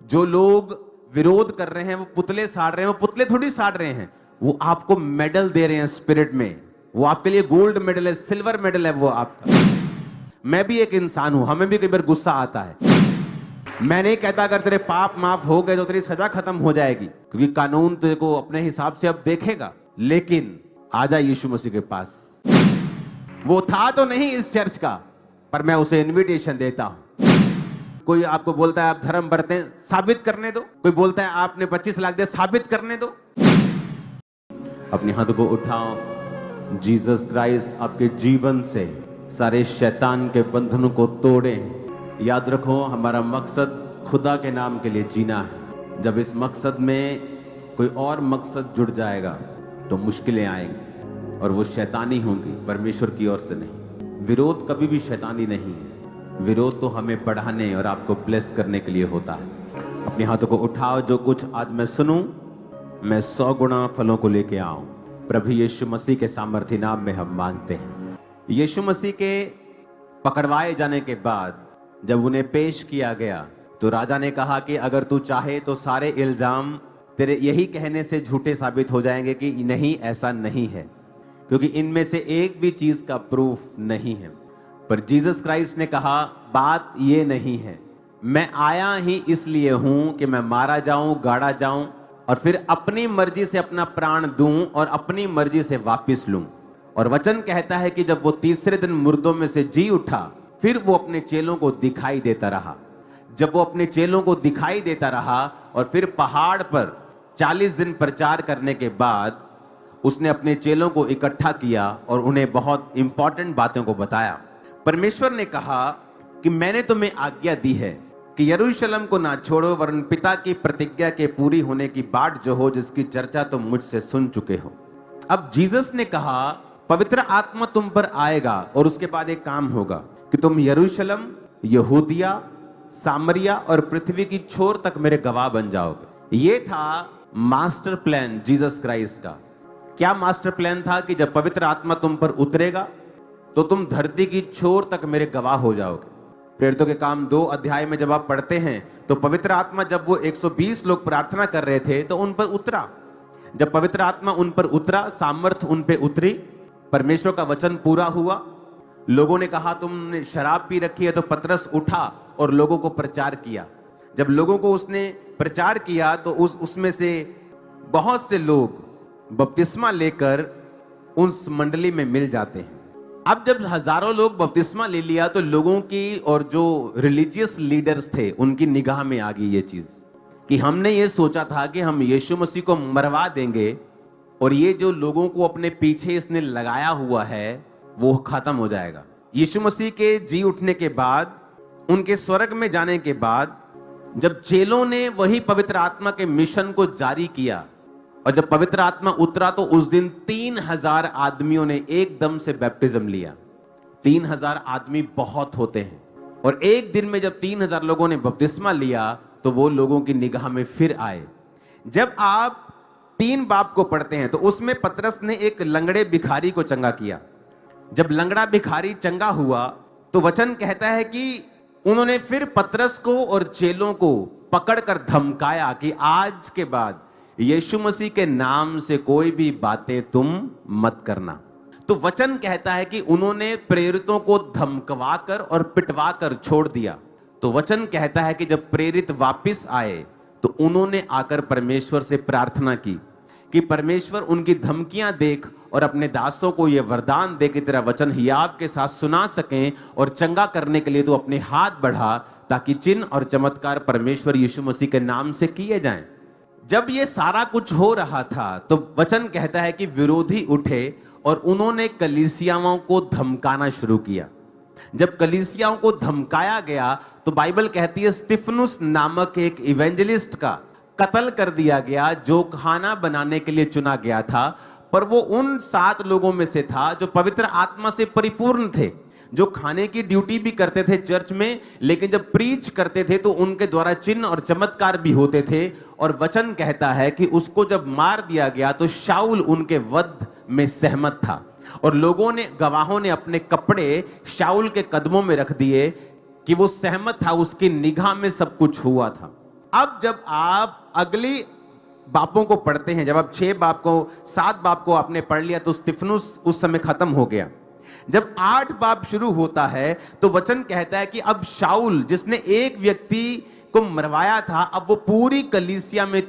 जो लोग विरोध कर रहे हैं, वो पुतले साड़ रहे हैं, वो पुतले थोड़ी साड़ रहे हैं, वो आपको मेडल दे रहे हैं स्पिरिट में। वो आपके लिए गोल्ड मेडल है, सिल्वर मेडल है वो आपका। मैं भी एक इंसान हूं, हमें भी कई बार गुस्सा आता है। मैं नहीं कहता अगर तेरे पाप माफ हो गए तो तेरी सजा खत्म हो जाएगी, क्योंकि कानून तेरे को अपने हिसाब से अब देखेगा। लेकिन आजा यीशु मसीह के पास। वो था तो नहीं इस चर्च का, पर मैं उसे इनविटेशन देता हूं। कोई आपको बोलता है आप धर्म बरते हैं, साबित करने दो। कोई बोलता है आपने 25 लाख दिया, साबित करने दो। अपने हाथों को उठाओ। जीसस क्राइस्ट आपके जीवन से सारे शैतान के बंधनों को तोड़े। याद रखो, हमारा मकसद खुदा के नाम के लिए जीना है। जब इस मकसद में कोई और मकसद जुड़ जाएगा तो मुश्किलें आएंगी, और वो शैतानी होंगी, परमेश्वर की ओर से नहीं। विरोध कभी भी शैतानी नहीं है। विरोध तो हमें बढ़ाने और आपको ब्लेस करने के लिए होता है। अपने हाथों को उठाओ। जो कुछ आज मैं सुनूं, मैं 100 गुना फलों को लेके आऊं। प्रभु यीशु मसीह के सामर्थ्य नाम में हम मांगते हैं। यीशु मसीह के पकड़वाए जाने के बाद जब उन्हें पेश किया गया तो राजा ने कहा कि अगर तू चाहे तो सारे इल्जाम तेरे यही कहने से झूठे साबित हो जाएंगे कि नहीं, ऐसा नहीं है, क्योंकि इनमें से एक भी चीज का प्रूफ नहीं है। पर जीसस क्राइस्ट ने कहा बात ये नहीं है, मैं आया ही इसलिए हूं कि मैं मारा जाऊं, गाड़ा जाऊं और फिर अपनी मर्जी से अपना प्राण दूं और अपनी मर्जी से वापस लूं। और वचन कहता है कि जब वो तीसरे दिन मुर्दों में से जी उठा, फिर वो अपने चेलों को दिखाई देता रहा। जब वो अपने चेलों को दिखाई देता रहा और फिर पहाड़ पर 40 दिन प्रचार करने के बाद उसने अपने चेलों को इकट्ठा किया और उन्हें बहुत इंपॉर्टेंट बातों को बताया। परमेश्वर ने कहा कि मैंने तुम्हें आज्ञा दी है कि यरूशलेम को ना छोड़ो, वरन पिता की प्रतिज्ञा के पूरी होने की बाट जो हो, जिसकी चर्चा तुम मुझसे सुन चुके हो। अब जीसस ने कहा पवित्र आत्मा तुम पर आएगा और उसके बाद एक काम होगा कि तुम यरूशलेम, यहूदिया, सामरिया और पृथ्वी की छोर तक मेरे गवाह बन जाओगे। ये था मास्टर प्लान जीसस क्राइस्ट का। क्या मास्टर प्लान था? कि जब पवित्र आत्मा तुम पर उतरेगा तो तुम धरती की छोर तक मेरे गवाह हो जाओगे। प्रेरितों के काम 2 अध्याय में जब आप पढ़ते हैं तो पवित्र आत्मा, जब वो 120 लोग प्रार्थना कर रहे थे तो उन पर उतरा। जब पवित्र आत्मा उन पर उतरा, सामर्थ उन पे उतरी, परमेश्वर का वचन पूरा हुआ। लोगों ने कहा तुमने शराब पी रखी है, तो पतरस उठा और लोगों को प्रचार किया। जब लोगों को उसने प्रचार किया तो उसमें से बहुत से लोग बपतिस्मा लेकर उस मंडली में मिल जाते हैं। अब जब हजारों लोग बपतिस्मा ले लिया तो लोगों की और जो रिलीजियस लीडर्स थे उनकी निगाह में आ गई ये चीज कि हमने ये सोचा था कि हम यीशु मसीह को मरवा देंगे और ये जो लोगों को अपने पीछे इसने लगाया हुआ है वो खत्म हो जाएगा। यीशु मसीह के जी उठने के बाद, उनके स्वर्ग में जाने के बाद, जब चेलों ने वही पवित्र आत्मा के मिशन को जारी किया और जब पवित्र आत्मा उतरा तो उस दिन 3000 आदमियों ने एकदम से बैप्टिज्म लिया। 3000 आदमी बहुत होते हैं, और एक दिन में जब 3000 लोगों ने बपतिस्मा लिया तो वो लोगों की निगाह में फिर आए। जब आप 3 बाब को पढ़ते हैं तो उसमें पतरस ने एक लंगड़े भिखारी को चंगा किया। जब लंगड़ा भिखारी चंगा हुआ तो वचन कहता है कि उन्होंने फिर पतरस को और चेलों को पकड़कर धमकाया कि आज के बाद यीशु मसीह के नाम से कोई भी बातें तुम मत करना। तो वचन कहता है कि उन्होंने प्रेरितों को धमकवाकर और पिटवाकर छोड़ दिया। तो वचन कहता है कि जब प्रेरित वापस आए तो उन्होंने आकर परमेश्वर से प्रार्थना की कि परमेश्वर उनकी धमकियां देख और अपने दासों को यह वरदान दे कि तेरा वचन हियाव के साथ सुना सकें, और चंगा करने के लिए तो अपने हाथ बढ़ा ताकि चिन्ह और चमत्कार परमेश्वर यीशु मसीह के नाम से किए जाएं। जब ये सारा कुछ हो रहा था तो वचन कहता है कि विरोधी उठे और उन्होंने कलीसियाओं को धमकाना शुरू किया। जब कलीसियाओं को धमकाया गया तो बाइबल कहती है स्तिफनुस नामक एक इवेंजलिस्ट का कत्ल कर दिया गया, जो खाना बनाने के लिए चुना गया था। पर वो उन 7 लोगों में से था जो पवित्र आत्मा से परिपूर्ण थे, जो खाने की ड्यूटी भी करते थे चर्च में, लेकिन जब प्रीच करते थे तो उनके द्वारा चिन्ह और चमत्कार भी होते थे। और वचन कहता है कि उसको जब मार दिया गया तो शाऊल उनके वध में सहमत था, और लोगों ने, गवाहों ने अपने कपड़े शाऊल के कदमों में रख दिए कि वो सहमत था, उसकी निगाह में सब कुछ हुआ था। अब जब आप अगली बापों को पढ़ते हैं, जब आप 6 बाप को 7 बाप को आपने पढ़ लिया तो स्तिफनुस उस समय खत्म हो गया। जब 8 बाप शुरू होता है तो वचन कहता है कि अब शाऊल जिसने एक व्यक्ति को मरवाया था, अब वो पूरी कलीसिया में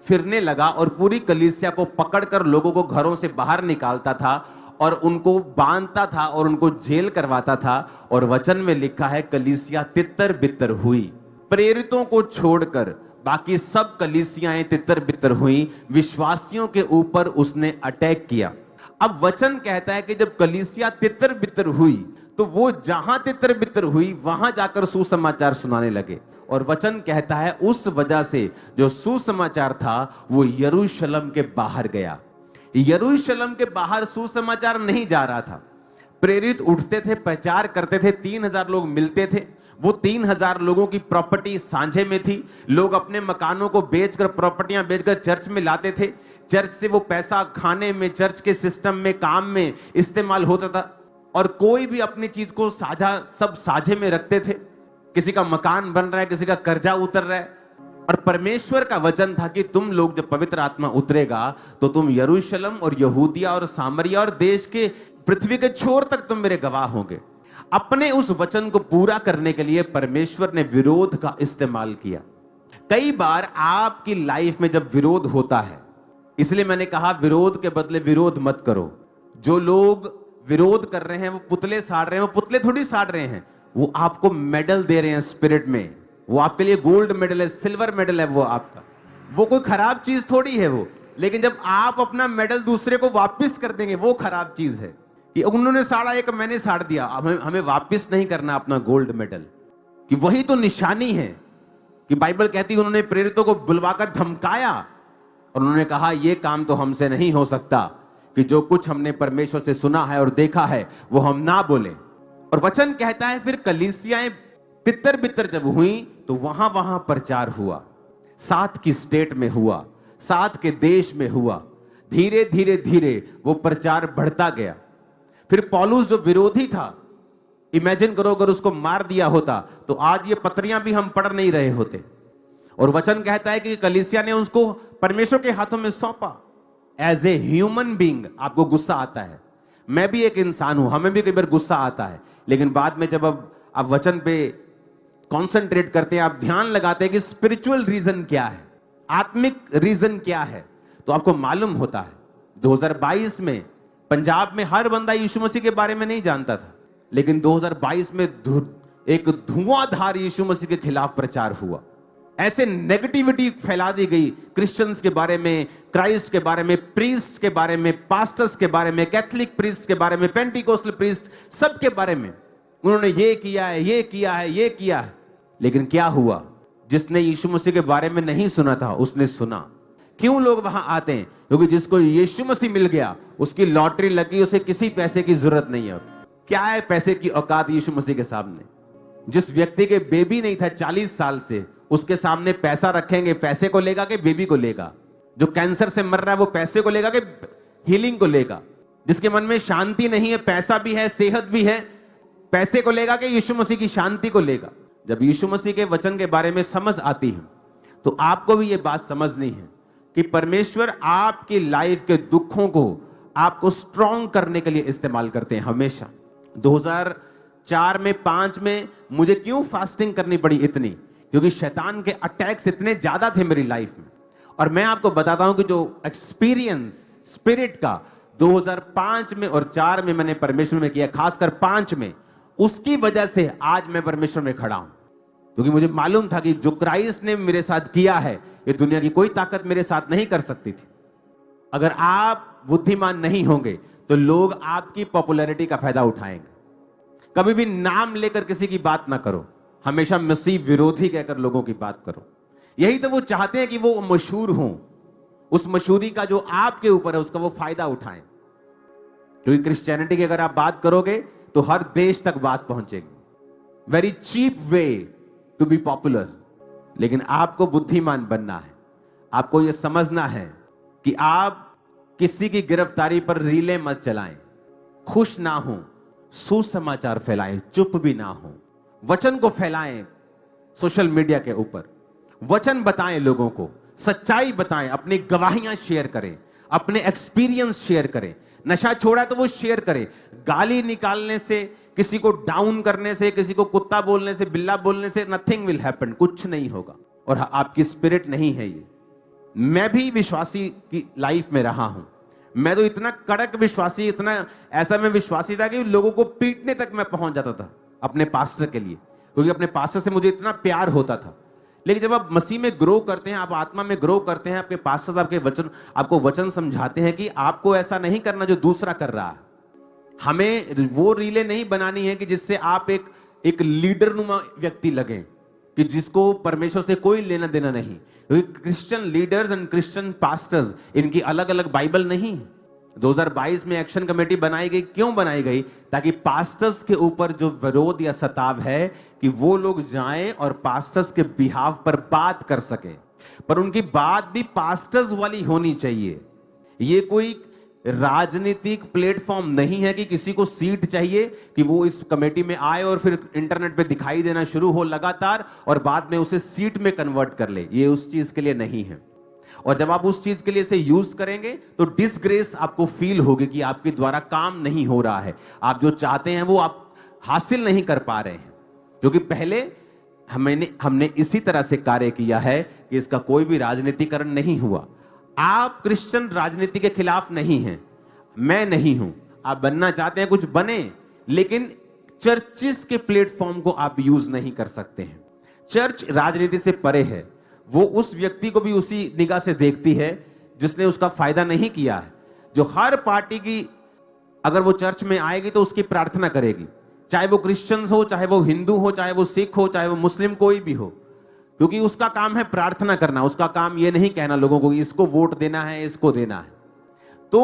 फिरने लगा और पूरी कलीसिया को पकड़कर लोगों को घरों से बाहर निकालता था और उनको बांधता था और उनको जेल करवाता था। और वचन में लिखा है कलीसिया तितर बितर हुई, प्रेरितों को छोड़कर बाकी सब कलीसियाएं तितर बितर हुई, विश्वासियों के ऊपर उसने अटैक किया। अब वचन कहता है कि जब कलीसिया तितर बितर हुई तो वो जहां तितर बितर हुई वहां जाकर सुसमाचार सुनाने लगे। और वचन कहता है उस वजह से जो सुसमाचार था वो यरूशलेम के बाहर गया। यरूशलेम के बाहर सुसमाचार नहीं जा रहा था। प्रेरित उठते थे, प्रचार करते थे, 3000 लोग मिलते थे। वो 3000 लोगों की प्रॉपर्टी सांझे में थी। लोग अपने मकानों को बेचकर, प्रॉपर्टियां बेचकर चर्च में लाते थे। चर्च से वो पैसा खाने में, चर्च के सिस्टम में, काम में इस्तेमाल होता था। और कोई भी अपनी चीज को साझा, सब साझे में रखते थे। किसी का मकान बन रहा है, किसी का कर्जा उतर रहा है। और परमेश्वर का वचन था कि तुम लोग, जब पवित्र आत्मा उतरेगा तो तुम यरूशलेम और यहूदिया और सामरिया और देश के, पृथ्वी के छोर तक तुम मेरे गवाह होंगे। अपने उस वचन को पूरा करने के लिए परमेश्वर ने विरोध का इस्तेमाल किया। कई बार आपकी लाइफ में जब विरोध होता है, इसलिए मैंने कहा विरोध के बदले विरोध मत करो। जो लोग विरोध कर रहे हैं वो पुतले साड़ रहे हैं, वो पुतले थोड़ी साड़ रहे हैं, वो आपको मेडल दे रहे हैं स्पिरिट में। वो आपके लिए गोल्ड मेडल है, सिल्वर मेडल है वो आपका। वो कोई खराब चीज थोड़ी है वो। लेकिन जब आप अपना मेडल दूसरे को वापस कर देंगे, वो खराब चीज है। कि उन्होंने साड़ा, एक मैंने साड़ दिया, हमें वापस नहीं करना अपना गोल्ड मेडल। कि वही तो निशानी है कि बाइबल कहती है उन्होंने प्रेरितों को बुलवाकर धमकाया और उन्होंने कहा यह काम तो हमसे नहीं हो सकता कि जो कुछ हमने परमेश्वर से सुना है और देखा है वो हम ना बोले। और वचन कहता है फिर कलीसियाएं तितर बितर जब हुई तो वहां वहां प्रचार हुआ। 7 की स्टेट में हुआ, 7 के देश में हुआ। धीरे धीरे धीरे वो प्रचार बढ़ता गया। फिर पौलुस जो विरोधी था, इमेजिन करो अगर उसको मार दिया होता तो आज ये पत्रियां भी हम पढ़ नहीं रहे होते। और वचन कहता है कि कलीसिया ने उसको परमेश्वर के हाथों में सौंपा। एज ए ह्यूमन बीइंग आपको गुस्सा आता है, मैं भी एक इंसान हूं, हमें भी कई बार गुस्सा आता है। लेकिन बाद में जब अब आप वचन पे कॉन्सेंट्रेट करते हैं, आप ध्यान लगाते हैं कि स्पिरिचुअल रीजन क्या है, आत्मिक रीजन क्या है, तो आपको मालूम होता है। 2022 में पंजाब में हर बंदा यीशु मसीह के बारे में नहीं जानता था, लेकिन 2022 में एक धुआंधार यीशु मसीह के खिलाफ प्रचार हुआ। ऐसे नेगेटिविटी फैला दी गई क्रिश्चियंस के बारे में, क्राइस्ट के बारे में, प्रीस्ट के बारे में, पास्टर्स के बारे में, कैथोलिक प्रीस्ट के बारे में, पेंटिकोस्टल प्रीस्ट, सबके बारे में उन्होंने ये किया है, ये किया है, ये किया है। लेकिन क्या हुआ? जिसने यीशु मसीह के बारे में नहीं सुना था उसने सुना। क्यों लोग वहां आते हैं? क्योंकि जिसको यीशु मसीह मिल गया उसकी लॉटरी लगी, उसे किसी पैसे की जरूरत नहीं है। क्या है पैसे की औकात यीशु मसीह के सामने? जिस व्यक्ति के बेबी नहीं था 40 साल से, उसके सामने पैसा रखेंगे, पैसे को लेगा कि बेबी को लेगा? जो कैंसर से मर रहा है वो पैसे को लेगा कि हीलिंग को लेगा? जिसके मन में शांति नहीं है, पैसा भी है, सेहत भी है, पैसे को लेगा कि यीशु मसीह की शांति को लेगा? जब यीशु मसीह के वचन के बारे में समझ आती है तो आपको भी यह बात समझनी है कि परमेश्वर आपकी लाइफ के दुखों को आपको स्ट्रॉन्ग करने के लिए इस्तेमाल करते हैं हमेशा। 2004 में 5 में मुझे क्यों फास्टिंग करनी पड़ी इतनी? क्योंकि शैतान के अटैक्स इतने ज्यादा थे मेरी लाइफ में। और मैं आपको बताता हूं कि जो एक्सपीरियंस स्पिरिट का 2005 में और 4 में मैंने परमेश्वर में किया, खासकर 5 में, उसकी वजह से आज मैं परमेश्वर में खड़ा हूं। क्योंकि मुझे मालूम था कि जो क्राइस्ट ने मेरे साथ किया है ये दुनिया की कोई ताकत मेरे साथ नहीं कर सकती थी। अगर आप बुद्धिमान नहीं होंगे तो लोग आपकी पॉपुलैरिटी का फायदा उठाएंगे। कभी भी नाम लेकर किसी की बात ना करो, हमेशा मसीह विरोधी कहकर लोगों की बात करो। यही तो वो चाहते हैं कि वो मशहूर हों, उस मशहूरी का जो आपके ऊपर है उसका वो फायदा उठाएं। क्योंकि क्रिश्चियनिटी की अगर आप बात करोगे तो हर देश तक बात पहुंचेगी। Very cheap way to be popular. लेकिन आपको बुद्धिमान बनना है। आपको यह समझना है कि आप किसी की गिरफ्तारी पर रीले मत चलाएं, खुश ना हो, सुसमाचार फैलाएं, चुप भी ना हो, वचन को फैलाएं सोशल मीडिया के ऊपर, वचन बताएं लोगों को, सच्चाई बताएं, अपनी गवाहियां शेयर करें, अपने एक्सपीरियंस शेयर करें। नशा छोड़ा तो वो शेयर करे। गाली निकालने से, किसी को डाउन करने से, किसी को कुत्ता बोलने से, बिल्ला बोलने से नथिंग विल हैपन, कुछ नहीं होगा। और आपकी स्पिरिट नहीं है ये। मैं भी विश्वासी की लाइफ में रहा हूं। मैं तो इतना कड़क विश्वासी, इतना ऐसा मैं विश्वासी था कि लोगों को पीटने तक मैं पहुंच जाता था अपने पास्टर के लिए, क्योंकि अपने पास्टर से मुझे इतना प्यार होता था। लेकिन जब आप मसीह में ग्रो करते हैं, आप आत्मा में ग्रो करते हैं, आपके पास्टर्स आपको वचन समझाते हैं कि आपको ऐसा नहीं करना जो दूसरा कर रहा है। हमें वो रीले नहीं बनानी है कि जिससे आप एक लीडर नुमा व्यक्ति लगे, कि जिसको परमेश्वर से कोई लेना देना नहीं। क्योंकि Christian leaders and Christian pastors, इनकी अलग अलग बाइबल नहीं है। 2022 में एक्शन कमेटी बनाई गई। क्यों बनाई गई? ताकि पास्टर्स के ऊपर जो विरोध या सताव है, कि वो लोग जाएं और पास्टर्स के बिहाफ पर बात कर सके, पर उनकी बात भी पास्टर्स वाली होनी चाहिए। ये कोई राजनीतिक प्लेटफॉर्म नहीं है कि किसी को सीट चाहिए कि वो इस कमेटी में आए और फिर इंटरनेट पे दिखाई देना शुरू हो लगातार और बाद में उसे सीट में कन्वर्ट कर ले। ये उस चीज के लिए नहीं है। और जब आप उस चीज के लिए इसे यूज करेंगे तो डिसग्रेस आपको फील होगी कि आपके द्वारा काम नहीं हो रहा है, आप जो चाहते हैं वो आप हासिल नहीं कर पा रहे हैं। क्योंकि पहले हमने इसी तरह से कार्य किया है कि इसका कोई भी राजनीतिकरण नहीं हुआ। आप क्रिश्चियन राजनीति के खिलाफ नहीं हैं, मैं नहीं हूं। आप बनना चाहते हैं कुछ बने, लेकिन चर्चिस के प्लेटफॉर्म को आप यूज नहीं कर सकते हैं। चर्च राजनीति से परे है। वो उस व्यक्ति को भी उसी निगाह से देखती है जिसने उसका फायदा नहीं किया है। जो हर पार्टी की अगर वो चर्च में आएगी तो उसकी प्रार्थना करेगी, चाहे वो क्रिश्चियंस हो, चाहे वो हिंदू हो, चाहे वो सिख हो, चाहे वो मुस्लिम, कोई भी हो, क्योंकि उसका काम है प्रार्थना करना। उसका काम ये नहीं कहना लोगों को इसको वोट देना है, इसको देना है। तो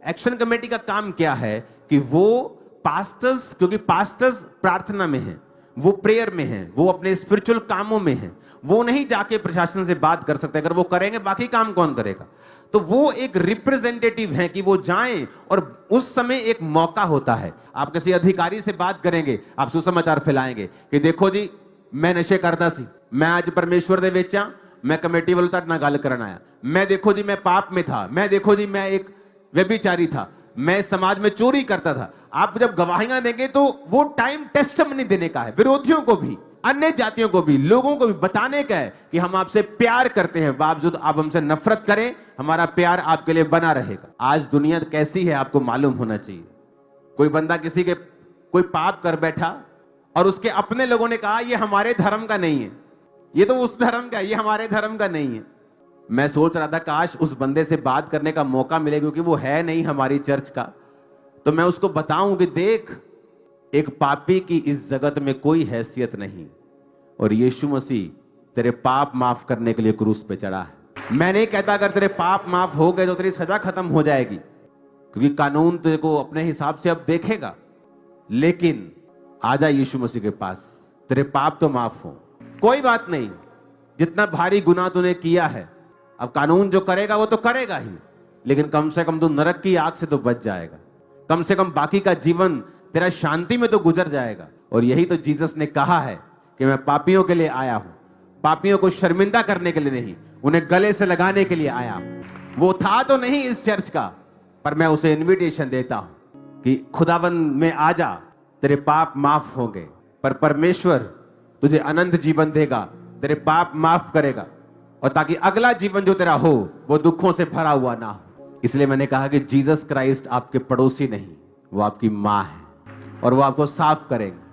एक्शन कमेटी का काम क्या है कि वो पास्टर्स, क्योंकि पास्टर्स प्रार्थना में हैं, वो प्रेयर में हैं, वो अपने स्पिरिचुअल कामों में हैं, वो नहीं जाके प्रशासन से बात कर सकते। अगर वो करेंगे बाकी काम कौन करेगा? तो वो एक रिप्रेजेंटेटिव हैं कि वो जाएं, और उस समय एक मौका होता है। आप किसी अधिकारी से बात करेंगे, आप सुसमाचार फैलाएंगे कि देखो जी मैं नशे करता सी, मैं आज परमेश्वर दे विच आ, मैं कमेटी वालों तक ना गल करन आया, मैं देखो जी मैं पाप में था, मैं देखो जी मैं एक व्यभिचारी था, मैं समाज में चोरी करता था। आप जब गवाहियां देंगे तो वो टाइम टेस्टिमनी देने का है, विरोधियों को भी, अन्य जातियों को भी, लोगों को भी बताने का है कि हम आपसे प्यार करते हैं, बावजूद आप हमसे नफरत करें, हमारा प्यार आपके लिए बना रहेगा। आज दुनिया कैसी है आपको मालूम होना चाहिए। कोई बंदा किसी के कोई पाप कर बैठा और उसके अपने लोगों ने कहा ये हमारे धर्म का नहीं है, ये तो उस धर्म का है, ये हमारे धर्म का नहीं है। मैं सोच रहा था काश उस बंदे से बात करने का मौका मिले, क्योंकि वो है नहीं हमारी चर्च का, तो मैं उसको बताऊं कि देख, एक पापी की इस जगत में कोई हैसियत नहीं, और यीशु मसीह तेरे पाप माफ करने के लिए क्रूस पे चढ़ा है। मैं नहीं कहता अगर तेरे पाप माफ हो गए तो तेरी सजा खत्म हो जाएगी, क्योंकि कानून तुझे को अपने हिसाब से अब देखेगा, लेकिन आजा यीशु मसीह के पास, तेरे पाप तो माफ हो। कोई बात नहीं, जितना भारी गुनाह तूने किया है, अब कानून जो करेगा वो तो करेगा ही, लेकिन कम से कम तू नरक की आग से तो बच जाएगा, कम से कम बाकी का जीवन तेरा शांति में तो गुजर जाएगा। और यही तो जीसस ने कहा है कि मैं पापियों के लिए आया हूं, पापियों को शर्मिंदा करने के लिए नहीं, उन्हें गले से लगाने के लिए आया हूं। वो था तो नहीं इस चर्च का, पर मैं उसे इनविटेशन देता हूं कि खुदावंद में आजा, तेरे पाप माफ होंगे, पर परमेश्वर तुझे अनंत जीवन देगा, तेरे पाप माफ करेगा, और ताकि अगला जीवन जो तेरा हो वो दुखों से भरा हुआ ना हो। इसलिए मैंने कहा कि जीसस क्राइस्ट आपके पड़ोसी नहीं, वो आपकी माँ है, और वो आपको साफ करेंगे।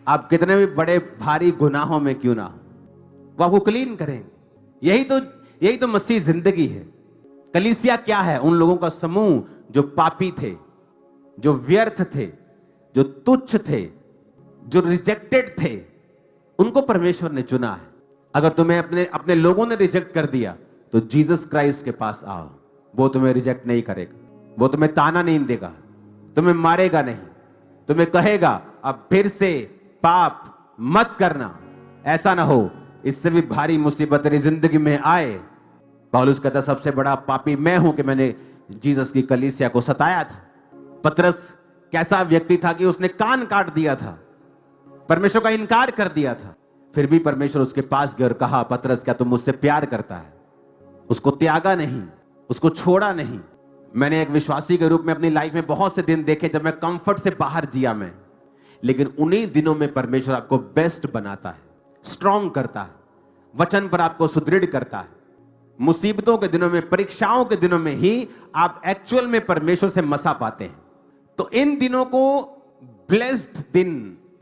आप कितने भी बड़े भारी गुनाहों में क्यों ना हो, वो आपको क्लीन करेंगे। यही तो मसीह जिंदगी है। कलीसिया क्या है? उन लोगों का समूह जो पापी थे, जो व्यर्थ थे, जो तुच्छ थे, जो रिजेक्टेड थे, उनको परमेश्वर ने चुना है। अगर तुम्हें अपने लोगों ने रिजेक्ट कर दिया तो जीसस क्राइस्ट के पास आओ, वो तुम्हें रिजेक्ट नहीं करेगा, वो तुम्हें ताना नहीं देगा, तुम्हें मारेगा नहीं, तुम्हें कहेगा अब फिर से पाप मत करना, ऐसा ना हो इससे भी भारी मुसीबत तेरी जिंदगी में आए। पौलुस कहता सबसे बड़ा पापी मैं हूं कि मैंने जीसस की कलीसिया को सताया था। पतरस कैसा व्यक्ति था कि उसने कान काट दिया था, परमेश्वर का इनकार कर दिया था, फिर भी परमेश्वर उसके पास गया और कहा, पतरस क्या तुम मुझसे प्यार करता है? उसको त्यागा नहीं, उसको छोड़ा नहीं। मैंने एक विश्वासी के रूप में अपनी लाइफ में बहुत से दिन देखे जब मैं कंफर्ट से बाहर जिया मैं, लेकिन उन्हीं दिनों में परमेश्वर आपको बेस्ट बनाता है, स्ट्रांग करता है, वचन पर आपको सुदृढ़ करता है। मुसीबतों के दिनों में, परीक्षाओं के दिनों में ही आप एक्चुअल में परमेश्वर से मसा पाते हैं। तो इन दिनों को ब्लेस्ड दिन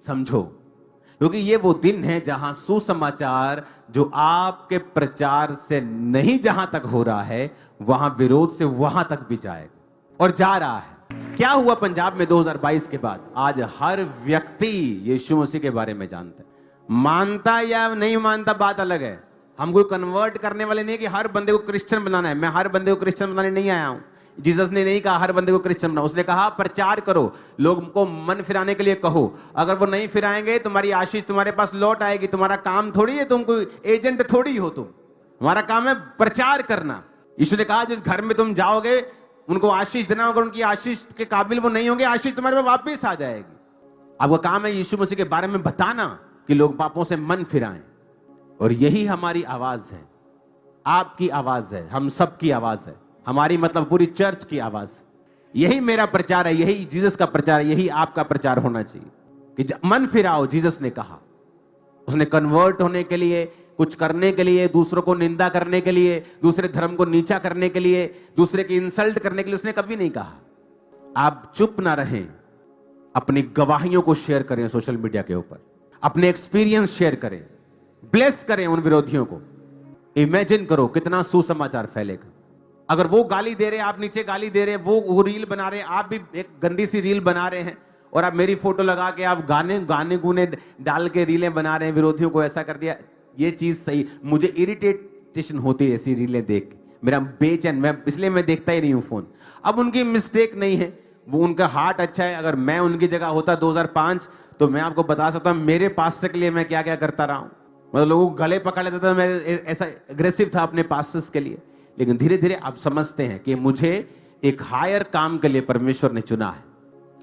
समझो, क्योंकि ये वो दिन है जहां सुसमाचार जो आपके प्रचार से नहीं जहां तक हो रहा है, वहां विरोध से वहां तक भी जाएगा और जा रहा है। क्या हुआ पंजाब में 2022 के बाद? आज हर व्यक्ति यीशु मसीह के बारे में जानता है। मानता या नहीं मानता बात अलग है। हम कोई कन्वर्ट करने वाले नहीं कि हर बंदे को क्रिश्चियन बनाना है। मैं हर बंदे को क्रिश्चियन बनाने नहीं आया हूं। जीसस ने नहीं कहा हर बंदे को क्रिश्चियन बनाओ। उसने कहा प्रचार करो, लोगों को मन फिराने के लिए कहो। अगर वो नहीं फिराएंगे तुम्हारी आशीष तुम्हारे पास लौट आएगी। तुम्हारा काम थोड़ी है, तुम कोई एजेंट थोड़ी हो। तुम्हारा काम है प्रचार करना। यीशु ने कहा जिस घर में तुम जाओगे उनको आशीष देना। अगर उनकी आशीष के काबिल वो नहीं होंगे, आशीष तुम्हारे पास वापिस आ जाएगी। आपका काम है यीशु मसीह के बारे में बताना कि लोग पापों से मन फिराएं। और यही हमारी आवाज है, आपकी आवाज है, हम सब की आवाज है, हमारी मतलब पूरी चर्च की आवाज। यही मेरा प्रचार है, यही जीसस का प्रचार है, यही आपका प्रचार होना चाहिए कि मन फिराओ। जीसस ने कहा, उसने कन्वर्ट होने के लिए, कुछ करने के लिए, दूसरों को निंदा करने के लिए, दूसरे धर्म को नीचा करने के लिए, दूसरे की इंसल्ट करने के लिए उसने कभी नहीं कहा। आप चुप ना रहें, अपनी गवाहियों को शेयर करें सोशल मीडिया के ऊपर, अपने एक्सपीरियंस शेयर करें, ब्लेस करें उन विरोधियों को। इमेजिन करो कितना सुसमाचार फैलेगा। अगर वो गाली दे रहे हैं, आप नीचे गाली दे रहे हैं, वो रील बना रहे हैं, आप भी एक गंदी सी रील बना रहे हैं, और आप मेरी फोटो लगा के आप गाने गुने डाल के रीलें बना रहे हैं, विरोधियों को ऐसा कर दिया। ये चीज सही, मुझे इरिटेशन होती है ऐसी रीलें देख, मेरा बेचैन, मैं इसलिए मैं देखता ही नहीं हूं फोन। अब उनकी मिस्टेक नहीं है, वो उनका हार्ट अच्छा है। अगर मैं उनकी जगह होता 2005, तो मैं आपको बता सकता हूं मेरे पास्टर के लिए मैं क्या क्या करता रहा हूं। मतलब लोगों को गले पकड़ लेता था, मैं ऐसा एग्रेसिव था अपने पास्टर्स के लिए। लेकिन धीरे धीरे आप समझते हैं कि मुझे एक हायर काम के लिए परमेश्वर ने चुना है।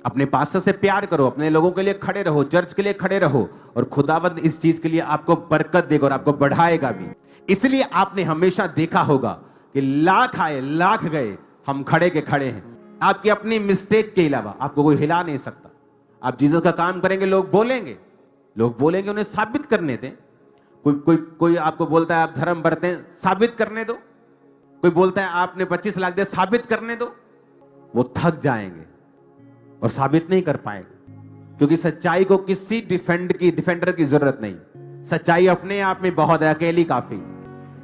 अपने पास्टर से प्यार करो, अपने लोगों के लिए खड़े रहो, चर्च के लिए खड़े रहो, और खुदावंद इस चीज के लिए आपको बरकत देगा और आपको बढ़ाएगा भी। इसलिए आपने हमेशा देखा होगा कि लाख आए लाख गए, हम खड़े के खड़े हैं। आपकी अपनी मिस्टेक के अलावा आपको कोई हिला नहीं सकता। आप जीसस का काम करेंगे, लोग बोलेंगे, उन्हें साबित करने दें। कोई आपको बोलता है आप धर्म बरतें, साबित करने दो। कोई बोलता है आपने 25 लाख दिया, साबित करने दो। वो थक जाएंगे और साबित नहीं कर पाएंगे, क्योंकि सच्चाई को किसी डिफेंडर की जरूरत नहीं। सच्चाई अपने आप में बहुत है, अकेली काफी।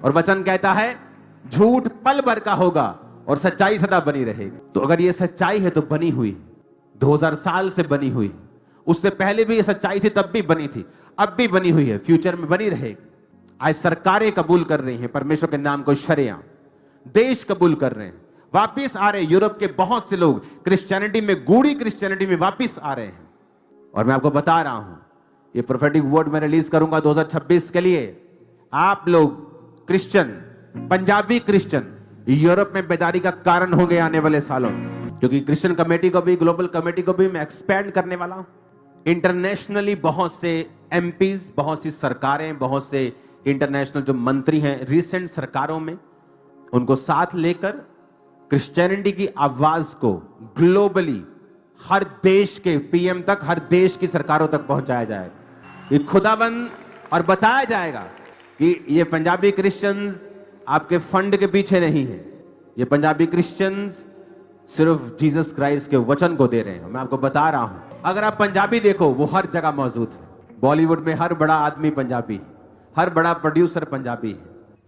और वचन कहता है झूठ पल भर का होगा और सच्चाई सदा बनी रहेगी। तो अगर ये सच्चाई है तो बनी हुई, 2000 साल से बनी हुई, उससे पहले भी ये सच्चाई थी, तब भी बनी थी, अब भी बनी हुई है, फ्यूचर में बनी रहेगी। आज सरकारें कबूल कर रही हैं परमेश्वर के नाम को शरिया, देश कबूल कर रहे हैं, वापिस आ रहे हैं। यूरोप के बहुत से लोग क्रिश्चियनिटी में, गूढ़ी क्रिश्चियनिटी में वापिस आ रहे हैं। और मैं आपको बता रहा हूं, ये प्रोफेटिक वर्ड मैं रिलीज करूंगा 2026 के लिए। आप लोग क्रिश्चियन, पंजाबी क्रिश्चियन यूरोप में बेदारी का कारण होंगे आने वाले सालों में, क्योंकि क्रिश्चियन कमेटी को भी, ग्लोबल कमेटी को भी मैं एक्सपेंड करने वाला हूं। इंटरनेशनली बहुत से एमपीज, बहुत सी सरकारें, बहुत से इंटरनेशनल जो मंत्री हैं रिसेंट सरकारों में, उनको साथ लेकर क्रिश्चियनिटी की आवाज को ग्लोबली हर देश के पीएम तक, हर देश की सरकारों तक पहुंचाया जाएगा। ये खुदाबंद और बताया जाएगा कि ये पंजाबी क्रिश्चियंस आपके फंड के पीछे नहीं है। ये पंजाबी क्रिश्चियंस सिर्फ जीसस क्राइस्ट के वचन को दे रहे हैं। मैं आपको बता रहा हूं, अगर आप पंजाबी देखो, वो हर जगह मौजूद है। बॉलीवुड में हर बड़ा आदमी पंजाबी है, हर बड़ा प्रोड्यूसर पंजाबी है,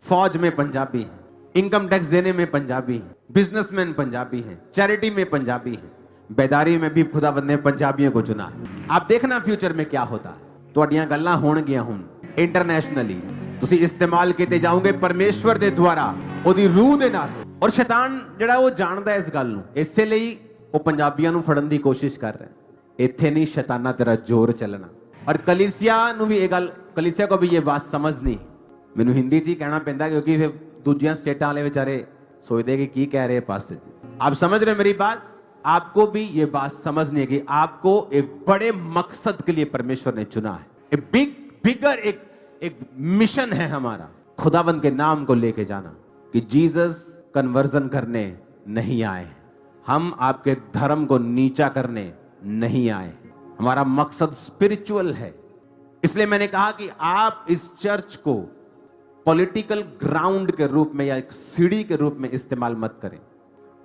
फौज में पंजाबी है, इनकम टैक्स देने में पंजाबी है, बिजनेसमैन पंजाबी है, चैरिटी में पंजाबी है, बेदारी में भी खुदावंद ने पंजाबियों को चुना है। आप देखना फ्यूचर में क्या होता है। ਤੁਹਾਡੀਆਂ ਗੱਲਾਂ ਹੋਣਗੀਆਂ ਹੁਣ ਇੰਟਰਨੈਸ਼ਨਲੀ, ਤੁਸੀਂ ਇਸਤੇਮਾਲ ਕੀਤੇ ਜਾਓਗੇ ਪਰਮੇਸ਼ਵਰ ਦੇ ਦੁਆਰਾ, ਉਹਦੀ ਰੂਹ ਦੇ ਨਾਲ। ਔਰ ਸ਼ੈਤਾਨ ਜਿਹੜਾ ਉਹ ਜਾਣਦਾ ਇਸ ਗੱਲ ਨੂੰ, ਇਸੇ ਲਈ ਉਹ ਪੰਜਾਬੀਆਂ ਨੂੰ ਫੜਨ ਦੀ ਕੋਸ਼ਿਸ਼ ਕਰ ਰਿਹਾ। ਇੱਥੇ ਨਹੀਂ ਸ਼ੈਤਾਨਾ ਤੇਰਾ ਜ਼ੋਰ ਚੱਲਣਾ। ਔਰ ਕਲੀਸਿया ਨੂੰ ਵੀ ਇਹ ਗੱਲ, ਕਲੀਸਿया को भी ये बात समझनी। ਮੈਨੂੰ ਹਿੰਦੀ 'ਚ ਹੀ ਕਹਿਣਾ ਪੈਂਦਾ, क्योंकि फिर दूसरियां स्टेटां वाले बेचारे सोचते कि की कह रहे हैं पास्टर जी। आप समझ रहे मेरी बात? आपको भी ये बात समझनी है कि आपको एक बड़े मकसद के लिए परमेश्वर ने चुना है। बिगर एक एक मिशन है हमारा, खुदावंद के नाम को लेके जाना, कि जीसस कन्वर्जन करने नहीं आए, हम आपके धर्म को नीचा करने नहीं आए, हमारा मकसद स्पिरिचुअल है। इसलिए मैंने कहा कि आप इस चर्च को पॉलिटिकल ग्राउंड के रूप में या एक सीढ़ी के रूप में इस्तेमाल मत करें।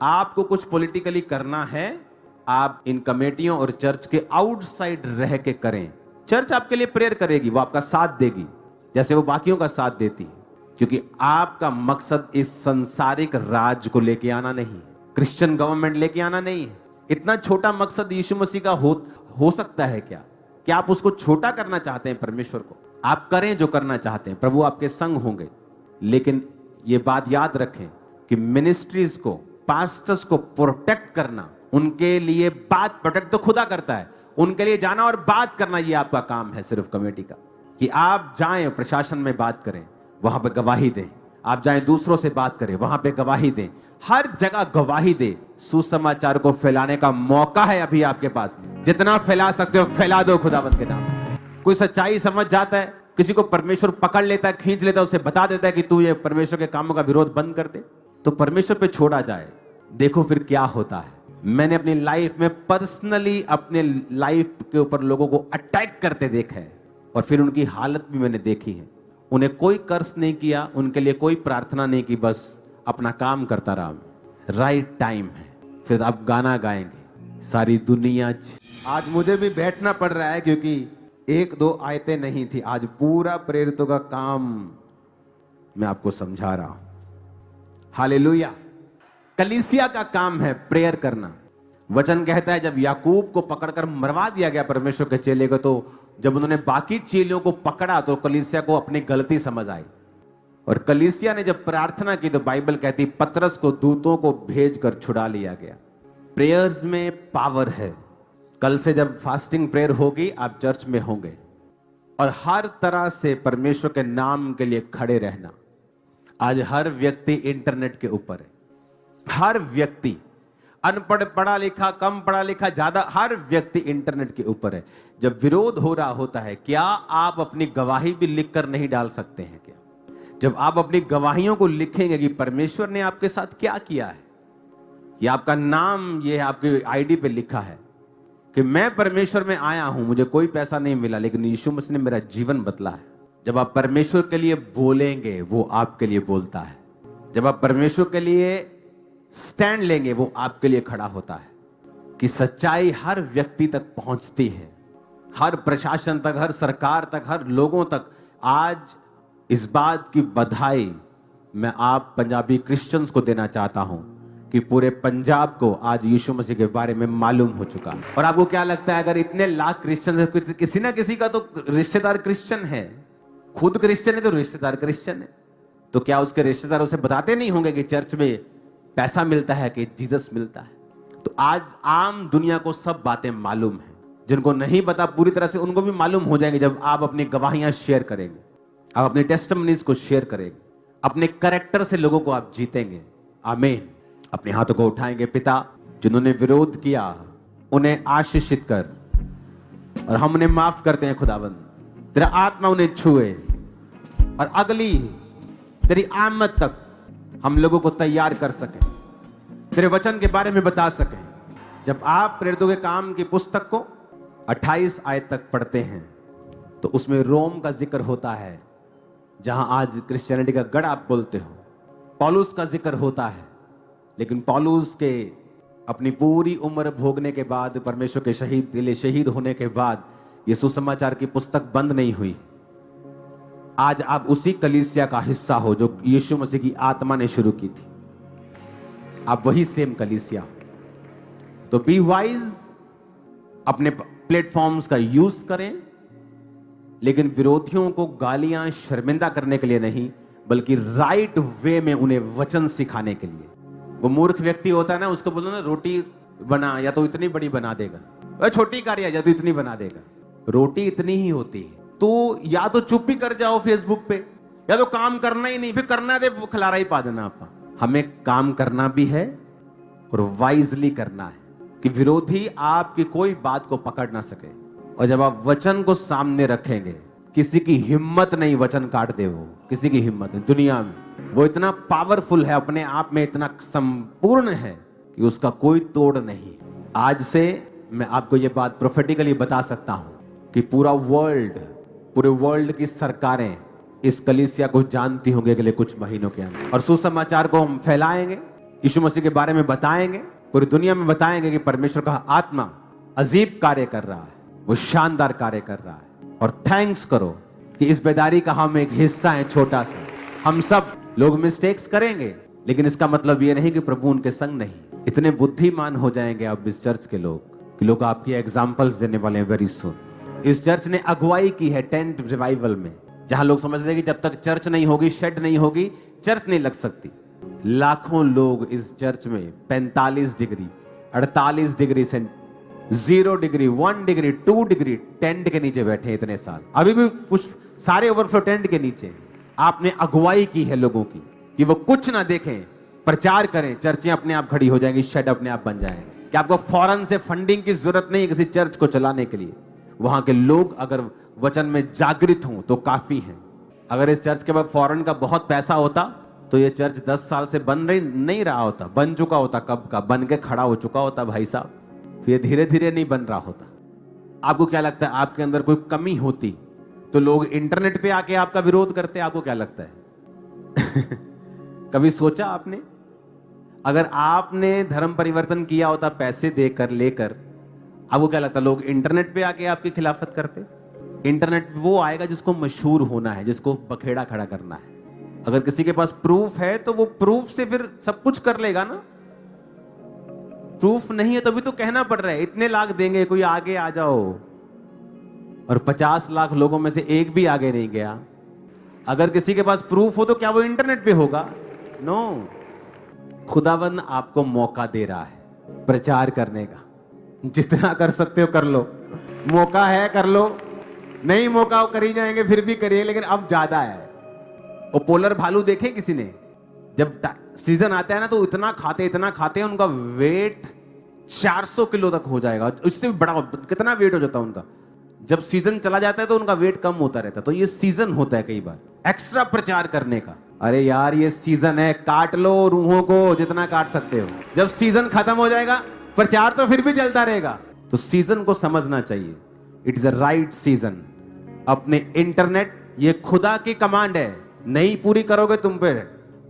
आपको कुछ पॉलिटिकली करना है, आप इन कमेटियों और चर्च के आउटसाइड रह के करें। चर्च आपके लिए प्रेयर करेगी, वो आपका साथ देगी जैसे वो बाकियों का साथ देती है, क्योंकि आपका मकसद इस संसारिक राज को लेके आना नहीं है, क्रिश्चियन गवर्नमेंट लेके आना नहीं है। इतना छोटा मकसद यीशु मसीह का हो सकता है क्या कि आप उसको छोटा करना चाहते हैं? परमेश्वर को आप करें जो करना चाहते हैं, प्रभु आपके संग होंगे। लेकिन ये बात याद रखें कि मिनिस्ट्रीज को, पास्टर्स को प्रोटेक्ट करना, उनके लिए बात, प्रोटेक्ट तो खुदा करता है, उनके लिए जाना और बात करना ये आपका काम है सिर्फ कमेटी का, कि आप जाएं प्रशासन में बात करें, वहां पे गवाही दें, आप जाएं दूसरों से बात करें, वहां पे गवाही दें, हर जगह गवाही दे। सुसमाचार को फैलाने का मौका है अभी आपके पास, जितना फैला सकते हो फैला दो खुदावंद के नाम। कोई सच्चाई समझ जाता है, किसी को परमेश्वर पकड़ लेता है, खींच लेता है, उसे बता देता है कि तू ये परमेश्वर के कामों का विरोध बंद कर दे, तो परमेश्वर पे छोड़ा जाए, देखो फिर क्या होता है। मैंने अपनी लाइफ में पर्सनली अपने लाइफ के ऊपर लोगों को अटैक करते देखा है, और फिर उनकी हालत भी मैंने देखी है। उन्हें कोई कर्ज नहीं किया, उनके लिए कोई प्रार्थना नहीं की, बस अपना काम करता रहा। राइट टाइम है, फिर आप गाना गाएंगे सारी दुनिया। आज मुझे भी बैठना पड़ रहा है क्योंकि एक दो आयतें नहीं थी, आज पूरा प्रेरितों का काम मैं आपको समझा रहा हूं। हालेलुया। कलीसिया का काम है प्रेयर करना। वचन कहता है जब याकूब को पकड़कर मरवा दिया गया परमेश्वर के चेले को, तो जब उन्होंने बाकी चेलों को पकड़ा तो कलीसिया को अपनी गलती समझ आई, और कलीसिया ने जब प्रार्थना की तो बाइबल कहती पतरस को दूतों को भेजकर छुड़ा लिया गया। प्रेयर्स में पावर है। कल से जब फास्टिंग प्रेयर होगी आप चर्च में होंगे, और हर तरह से परमेश्वर के नाम के लिए खड़े रहना। आज हर व्यक्ति इंटरनेट के ऊपर है, हर व्यक्ति, अनपढ़, पढ़ा लिखा, कम पढ़ा लिखा, ज्यादा, हर व्यक्ति इंटरनेट के ऊपर है। जब विरोध हो रहा होता है, क्या आप अपनी गवाही भी लिखकर नहीं डाल सकते हैं क्या? जब आप अपनी गवाहियों को लिखेंगे कि परमेश्वर ने आपके साथ क्या किया है, ये आपका नाम, ये आपके आईडी पे लिखा है कि मैं परमेश्वर में आया हूं, मुझे कोई पैसा नहीं मिला, लेकिन यीशु मसीह ने मेरा जीवन बदला है। जब आप परमेश्वर के लिए बोलेंगे वो आपके लिए बोलता है। जब आप परमेश्वर के लिए स्टैंड लेंगे वो आपके लिए खड़ा होता है। कि सच्चाई हर व्यक्ति तक पहुंचती है, हर प्रशासन तक, हर सरकार तक, हर लोगों तक। आज इस बात की बधाई मैं आप पंजाबी क्रिश्चियंस को देना चाहता हूं कि पूरे पंजाब को आज यीशु मसीह के बारे में मालूम हो चुका। और आपको क्या लगता है, अगर इतने लाख क्रिश्चियन है, किसी ना किसी का तो रिश्तेदार क्रिश्चियन है, खुद क्रिश्चियन है तो रिश्तेदार क्रिश्चियन है, तो क्या उसके रिश्तेदार उसे बताते नहीं होंगे कि चर्च में पैसा मिलता है, कि जीसस मिलता है? तो आज आम दुनिया को सब बातें मालूम है। जिनको नहीं पता पूरी तरह से उनको भी मालूम हो जाएंगे जब आप अपनी गवाहियां शेयर करेंगे, आप अपने टेस्टिमनीज को शेयर करेंगे, अपने कैरेक्टर से लोगों को आप जीतेंगे। आमीन। अपने हाथों को उठाएंगे। पिता, जिन्होंने विरोध किया उन्हें आशीषित कर, और हम उन्हें माफ करते हैं खुदावंद। तेरा आत्मा उन्हें छुए, और अगली तेरी आमद तक हम लोगों को तैयार कर सके, तेरे वचन के बारे में बता सके। जब आप प्रेरितों के काम की पुस्तक को 28 आयत तक पढ़ते हैं तो उसमें रोम का जिक्र होता है, जहां आज क्रिश्चियनिटी का गढ़ आप बोलते हो। पौलुस का जिक्र होता है, लेकिन पौलुस के अपनी पूरी उम्र भोगने के बाद, परमेश्वर के शहीद होने के बाद ये सुसमाचार की पुस्तक बंद नहीं हुई। आज आप उसी कलीसिया का हिस्सा हो जो यीशु मसीह की आत्मा ने शुरू की थी। आप वही सेम कलीसिया। तो बी वाइज, अपने प्लेटफॉर्म्स का यूज करें, लेकिन विरोधियों को गालियां, शर्मिंदा करने के लिए नहीं, बल्कि राइट वे में उन्हें वचन सिखाने के लिए। वो मूर्ख व्यक्ति होता है ना, उसको बोलो ना रोटी बना, या तो इतनी बड़ी बना देगा, छोटी कार्य या तो इतनी बना देगा। रोटी इतनी ही होती है, तो या तो चुप ही कर जाओ फेसबुक पे, या तो काम करना ही नहीं, फिर करना दे खिलारा ही पा देना। आप हमें काम करना भी है और वाइजली करना है, कि विरोधी आपकी कोई बात को पकड़ ना सके। और जब आप वचन को सामने रखेंगे किसी की हिम्मत नहीं वचन काट दे, वो किसी की हिम्मत नहीं दुनिया में। वो इतना पावरफुल है, अपने आप में इतना संपूर्ण है कि उसका कोई तोड़ नहीं। आज से मैं आपको ये बात प्रोफेटिकली बता सकता हूं कि पूरे वर्ल्ड की सरकारें इस कलीसिया को जानती होंगे अगले कुछ महीनों के अंदर, और सुसमाचार को हम फैलाएंगे, यीशु मसीह के बारे में बताएंगे, पूरी दुनिया में बताएंगे कि परमेश्वर का आत्मा अजीब कार्य कर रहा है, वो शानदार कार्य कर रहा है। और थैंक्स करो कि इस बेदारी का हम एक हिस्सा है, छोटा सा। हम सब लोग मिस्टेक्स करेंगे, लेकिन इसका मतलब ये नहीं कि प्रभु उनके संग नहीं। इतने बुद्धिमान हो जाएंगे अब इस चर्च के लोग कि लोग आपकी एग्जाम्पल्स देने वाले हैं वेरी सुन। इस चर्च ने अगुवाई की है टेंट रिवाइवल में, जहां लोग समझते हैं कि जब तक चर्च नहीं होगी, शेड नहीं होगी, चर्च नहीं लग सकती। लाखों लोग इस चर्च में 45 डिग्री, 48 डिग्री से 0 डिग्री, 1 डिग्री, 2 डिग्री टेंट के नीचे बैठे इतने साल, अभी भी कुछ सारे ओवरफ्लो टेंट के नीचे। आपने अगुवाई की है लोगों की कि वो कुछ ना देखें, प्रचार करें, चर्चें अपने आप खड़ी हो जाएंगी, शेड अपने आप बन जाएंगे। कि आपको फौरन से फंडिंग की जरूरत नहीं है किसी चर्च को चलाने के लिए। वहां के लोग अगर वचन में जागृत हों तो काफी है। अगर इस चर्च के बाद फौरन का बहुत पैसा होता तो ये चर्च 10 साल से बन नहीं रहा होता, बन चुका होता, कब का बन के खड़ा हो चुका होता भाई साहब। फिर धीरे धीरे नहीं बन रहा होता। आपको क्या लगता है, आपके अंदर कोई कमी होती तो लोग इंटरनेट पे आके आपका विरोध करते? आपको क्या लगता है? कभी सोचा आपने? अगर आपने धर्म परिवर्तन किया होता पैसे देकर लेकर, आपको क्या लगता है लोग इंटरनेट पे आके आपकी खिलाफत करते? इंटरनेट वो आएगा जिसको मशहूर होना है, जिसको बखेड़ा खड़ा करना है। अगर किसी के पास प्रूफ है तो वो प्रूफ से फिर सब कुछ कर लेगा ना। प्रूफ नहीं है तभी तो कहना पड़ रहा है इतने लाख देंगे, कोई आगे आ जाओ। और 50 लाख लोगों में से एक भी आगे नहीं गया। अगर किसी के पास प्रूफ हो तो क्या वो इंटरनेट पे होगा? नो। खुदावंद आपको मौका दे रहा है प्रचार करने का। जितना कर सकते हो कर लो, मौका है कर लो, नहीं मौका करी जाएंगे फिर भी करिए, लेकिन अब ज्यादा है। वो पोलर भालू देखे किसी ने? जब सीजन आता है ना तो इतना खाते हैं, उनका वेट 400 किलो तक हो जाएगा, उससे भी बड़ा कितना वेट हो जाता है उनका। जब सीजन चला जाता है तो उनका वेट कम होता रहता है। तो ये सीजन होता है कई बार एक्स्ट्रा प्रचार करने का। अरे यार ये सीजन है, काट लो रूहों को जितना काट सकते हो। जब सीजन खत्म हो जाएगा प्रचार तो फिर भी चलता रहेगा। तो सीजन को समझना चाहिए, it is a right season. अपने इंटरनेट, ये खुदा की कमांड है, नहीं पूरी करोगे तुम पे।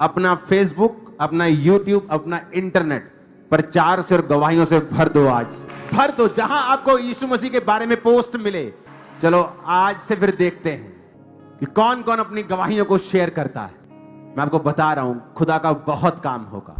अपना फेसबुक, अपना यूट्यूब, अपना इंटरनेट प्रचार से और गवाहियों से भर दो। आज भर दो, जहां आपको यीशु मसीह के बारे में पोस्ट मिले। चलो आज से फिर देखते हैं कि कौन कौन अपनी गवाहियों को शेयर करता है। मैं आपको बता रहा हूं खुदा का बहुत काम होगा।